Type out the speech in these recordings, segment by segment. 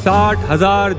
60,000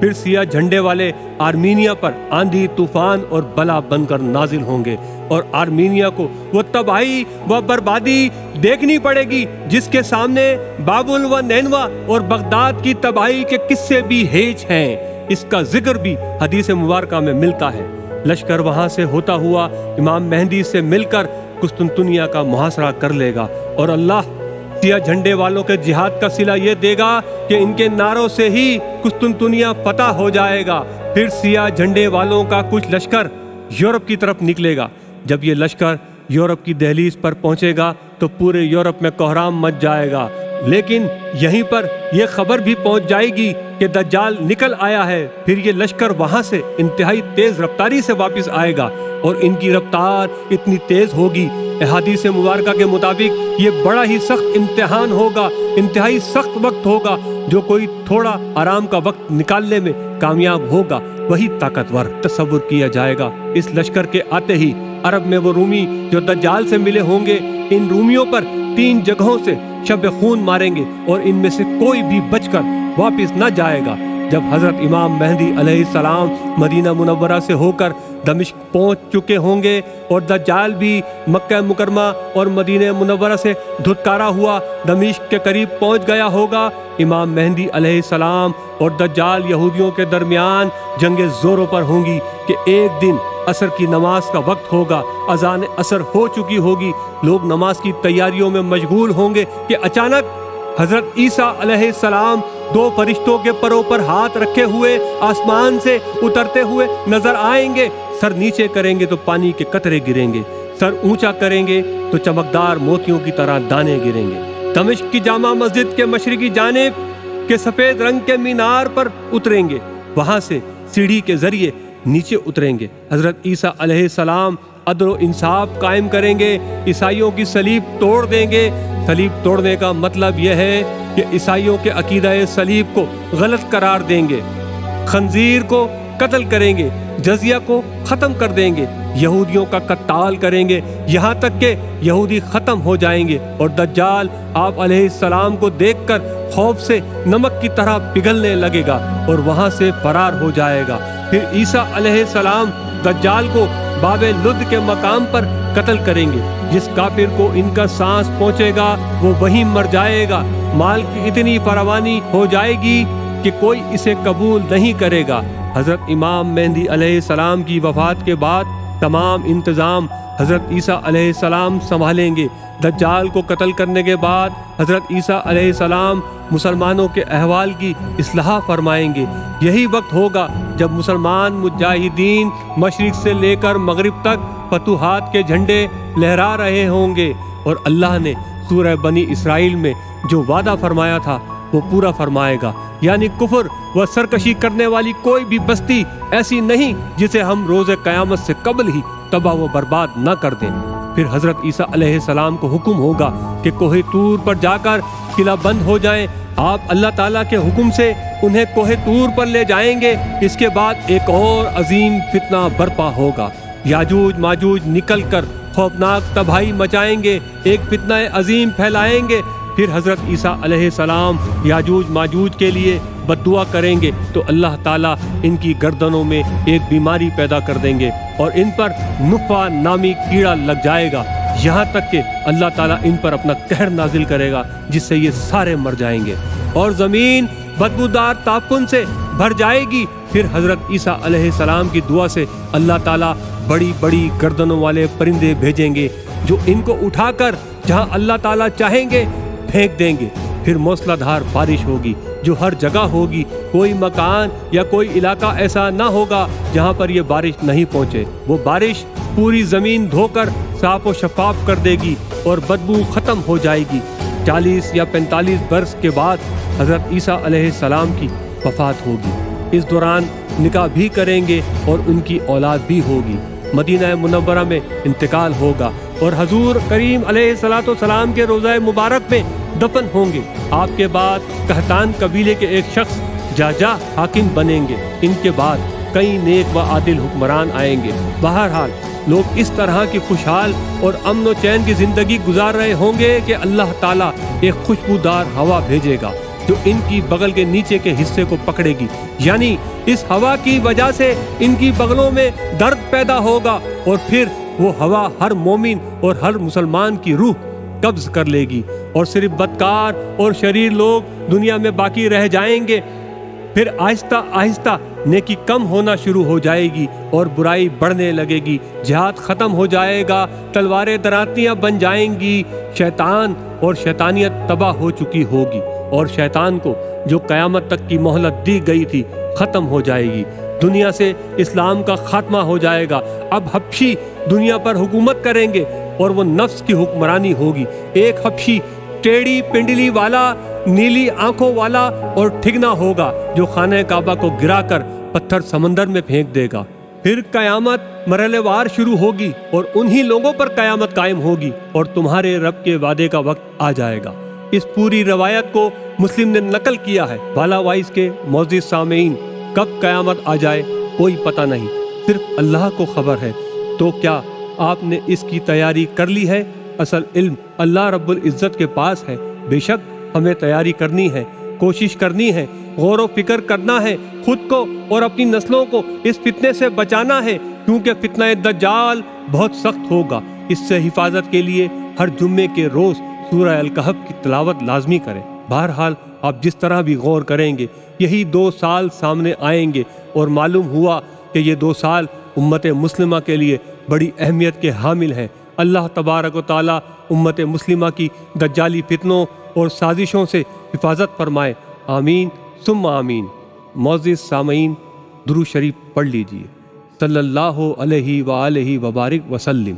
پھر سیاہ جھنڈے والے آرمینیا پر آندھی طوفان اور بلا بن کر نازل ہوں گے، اور آرمینیا کو وہ تباہی و بربادی دیکھنی پڑے گی جس کے سامنے بابل و نینوا اور بغداد کی تباہی کے قصے بھی ہیج ہیں۔ اس کا ذکر بھی حدیث مبارکہ میں ملتا ہے۔ لشکر وہاں سے ہوتا ہوا امام مہدی سے مل کر قسطنطنیہ کا محاصرہ کر لے گا، اور اللہ سیاہ جھنڈے والوں کے جہاد کا صلہ یہ دے گا کہ ان کے نعروں سے ہی قسطنطنیہ فتح ہو جائے گا۔ پھر سیاہ جھنڈے والوں کا کچھ لشکر یورپ کی طرف نکلے گا۔ جب یہ لشکر یورپ کی دہلیز پر پہنچے گا تو پورے یورپ میں کوہرام مچ جائے گا، لیکن یہیں پر یہ خبر بھی پہنچ جائے گی کہ دجال نکل آیا ہے۔ پھر یہ لشکر وہاں سے انتہائی تیز رفتاری سے واپس آئے گا، اور ان کی رفتار اتنی تیز ہوگی، احادیث مبارکہ کے مطابق یہ بڑا ہی سخت امتحان ہوگا، انتہائی سخت وقت ہوگا۔ جو کوئی تھوڑا آرام کا وقت نکالنے میں کامیاب ہوگا وہی طاقتور تصور کیا جائے گا۔ اس لشکر کے آتے ہی عرب میں وہ رومی جو دجال سے ملے ہوں گے، ان رومیوں پر 3 جگہوں سے شب خون ماریں گے، اور ان میں سے کوئی بھی بچ کر واپس نہ جائے گا۔ جب حضرت امام مہدی علیہ السلام مدینہ منورہ سے ہو کر دمشق پہنچ چکے ہوں گے، اور دجال بھی مکہ مکرمہ اور مدینہ منورہ سے دھتکارا ہوا دمشق کے قریب پہنچ گیا ہوگا، امام مہدی علیہ السلام اور دجال یہودیوں کے درمیان جنگ زوروں پر ہوں گی کہ ایک دن عصر کی نماز کا وقت ہوگا، اذان عصر ہو چکی ہوگی، لوگ نماز کی تیاریوں میں مشغول ہوں گے کہ اچانک حضرت عیسیٰ علیہ السلام 2 فرشتوں کے پروں پر ہاتھ رکھے ہوئے آسمان سے اترتے ہوئے نظر آئیں گے۔ سر نیچے کریں گے تو پانی کے قطرے گریں گے، سر اونچا کریں گے تو چمکدار موتیوں کی طرح دانے گریں گے۔ دمشق کی جامع مسجد کے مشرقی جانب کے سفید رنگ کے مینار پر اتریں گے، وہاں سے سیڑھی کے ذریعے نیچے اتریں گے۔ حضرت عیسیٰ علیہ السلام عدل و انصاف قائم کریں گے، عیسائیوں کی صلیب توڑ دیں گے۔ صلیب توڑنے کا مطلب یہ ہے کہ عیسائیوں کے عقیدہ صلیب کو غلط قرار دیں گے، خنزیر کو قتل کریں گے، جزیہ کو ختم کر دیں گے، یہودیوں کا قتال کریں گے، یہاں تک کہ یہودی ختم ہو جائیں گے، اور دجال آپ علیہ السلام کو دیکھ کر خوف سے نمک کی طرح پگھلنے لگے گا اور وہاں سے فرار ہو جائے گا۔ پھر عیسیٰ علیہ السلام دجال کو باب لد کے مقام پر قتل کریں گے۔ جس کافر کو ان کا سانس پہنچے گا وہ وہیں مر جائے گا۔ مال کی اتنی فراوانی ہو جائے گی کہ کوئی اسے قبول نہیں کرے گا۔ حضرت امام مہدی علیہ السلام کی وفات کے بعد تمام انتظام حضرت عیسیٰ علیہ السلام سنبھالیں گے۔ دجال کو قتل کرنے کے بعد حضرت عیسیٰ علیہ السلام مسلمانوں کے احوال کی اصلاح فرمائیں گے۔ یہی وقت ہوگا جب مسلمان مجاہدین مشرق سے لے کر مغرب تک فتوحات کے جھنڈے لہرا رہے ہوں گے، اور اللہ نے سورہ بنی اسرائیل میں جو وعدہ فرمایا تھا وہ پورا فرمائے گا، یعنی کفر و سرکشی کرنے والی کوئی بھی بستی ایسی نہیں جسے ہم روز قیامت سے قبل ہی تباہ و برباد نہ کر دیں۔ پھر حضرت عیسیٰ علیہ السلام کو حکم ہوگا کہ کوہ طور پر جا کر قلعہ بند ہو جائیں۔ آپ اللہ تعالیٰ کے حکم سے انہیں کوہ طور پر لے جائیں گے۔ اس کے بعد ایک اور عظیم فتنہ برپا ہوگا، یاجوج ماجوج نکل کر خوفناک تباہی مچائیں گے، ایک فتنہ عظیم پھیلائیں گے۔ پھر حضرت عیسیٰ علیہ السلام یاجوج ماجوج کے لیے بد دعا کریں گے تو اللہ تعالیٰ ان کی گردنوں میں ایک بیماری پیدا کر دیں گے اور ان پر نفع نامی کیڑا لگ جائے گا، یہاں تک کہ اللہ تعالیٰ ان پر اپنا قہر نازل کرے گا جس سے یہ سارے مر جائیں گے اور زمین بدبودار تعفن سے بھر جائے گی۔ پھر حضرت عیسیٰ علیہ السلام کی دعا سے اللہ تعالیٰ بڑی بڑی گردنوں والے پرندے بھیجیں گے جو ان کو اٹھا کر جہاں اللہ تعالیٰ چاہیں گے پھینک دیں گے۔ پھر موسلا دھار بارش ہوگی جو ہر جگہ ہوگی، کوئی مکان یا کوئی علاقہ ایسا نہ ہوگا جہاں پر یہ بارش نہیں پہنچے۔ وہ بارش پوری زمین دھو کر صاف و شفاف کر دے گی اور بدبو ختم ہو جائے گی۔ 40 یا 45 برس کے بعد حضرت عیسیٰ علیہ السلام کی وفات ہوگی۔ اس دوران نکاح بھی کریں گے اور ان کی اولاد بھی ہوگی۔ مدینہ منورہ میں انتقال ہوگا اور حضور کریم علیہ السلام کے روضہ مبارک میں دفن ہوں گے۔ آپ کے بعد قحطان قبیلے کے ایک شخص جاجا حاکم بنیں گے۔ ان کے بعد کئی نیک و عادل حکمران آئیں گے۔ بہرحال لوگ اس طرح کی خوشحال اور امن و چین کی زندگی گزار رہے ہوں گے کہ اللہ تعالیٰ ایک خوشبودار ہوا بھیجے گا جو ان کی بغل کے نیچے کے حصے کو پکڑے گی، یعنی اس ہوا کی وجہ سے ان کی بغلوں میں درد پیدا ہوگا، اور پھر وہ ہوا ہر مومن اور ہر مسلمان کی روح قبض کر لے گی، اور صرف بدکار اور شریر لوگ دنیا میں باقی رہ جائیں گے۔ پھر آہستہ آہستہ نیکی کم ہونا شروع ہو جائے گی اور برائی بڑھنے لگے گی، جہاد ختم ہو جائے گا، تلواریں دراتیاں بن جائیں گی، شیطان اور شیطانیت تباہ ہو چکی ہوگی، اور شیطان کو جو قیامت تک کی مہلت دی گئی تھی ختم ہو جائے گی۔ دنیا سے اسلام کا خاتمہ ہو جائے گا۔ اب حبشی دنیا پر حکومت کریں گے اور وہ نفس کی حکمرانی ہوگی۔ ایک حبشی ٹیڑھی پنڈلی والا، نیلی آنکھوں والا اور ٹھگنا ہوگا، جو خانہ کعبہ کو گرا کر پتھر سمندر میں پھینک دے گا۔ پھر قیامت مرحلے وار شروع ہوگی اور انہی لوگوں پر قیامت قائم ہوگی، اور تمہارے رب کے وعدے کا وقت آ جائے گا۔ اس پوری روایت کو مسلم نے نقل کیا ہے۔ بالا وائس کے معزز سامعین، کب قیامت آ جائے کوئی پتہ نہیں، صرف اللہ کو خبر ہے۔ تو کیا آپ نے اس کی تیاری کر لی ہے؟ اصل علم اللہ رب العزت کے پاس ہے۔ بے شک ہمیں تیاری کرنی ہے، کوشش کرنی ہے، غور و فکر کرنا ہے، خود کو اور اپنی نسلوں کو اس فتنے سے بچانا ہے، کیونکہ فتنہ دجال بہت سخت ہوگا۔ اس سے حفاظت کے لیے ہر جمعے کے روز سورہ الکہف کی تلاوت لازمی کریں۔ بہرحال آپ جس طرح بھی غور کریں گے، یہی 2 سال سامنے آئیں گے، اور معلوم ہوا کہ یہ 2 سال امت مسلمہ کے لیے بڑی اہمیت کے حامل ہیں۔ اللہ تبارک و تعالی امت مسلمہ کی دجالی فتنوں اور سازشوں سے حفاظت فرمائے، آمین ثم آمین۔ معزز سامعین، درود شریف پڑھ لیجئے۔ صلی اللہ علیہ وآلہ وبارک وسلم۔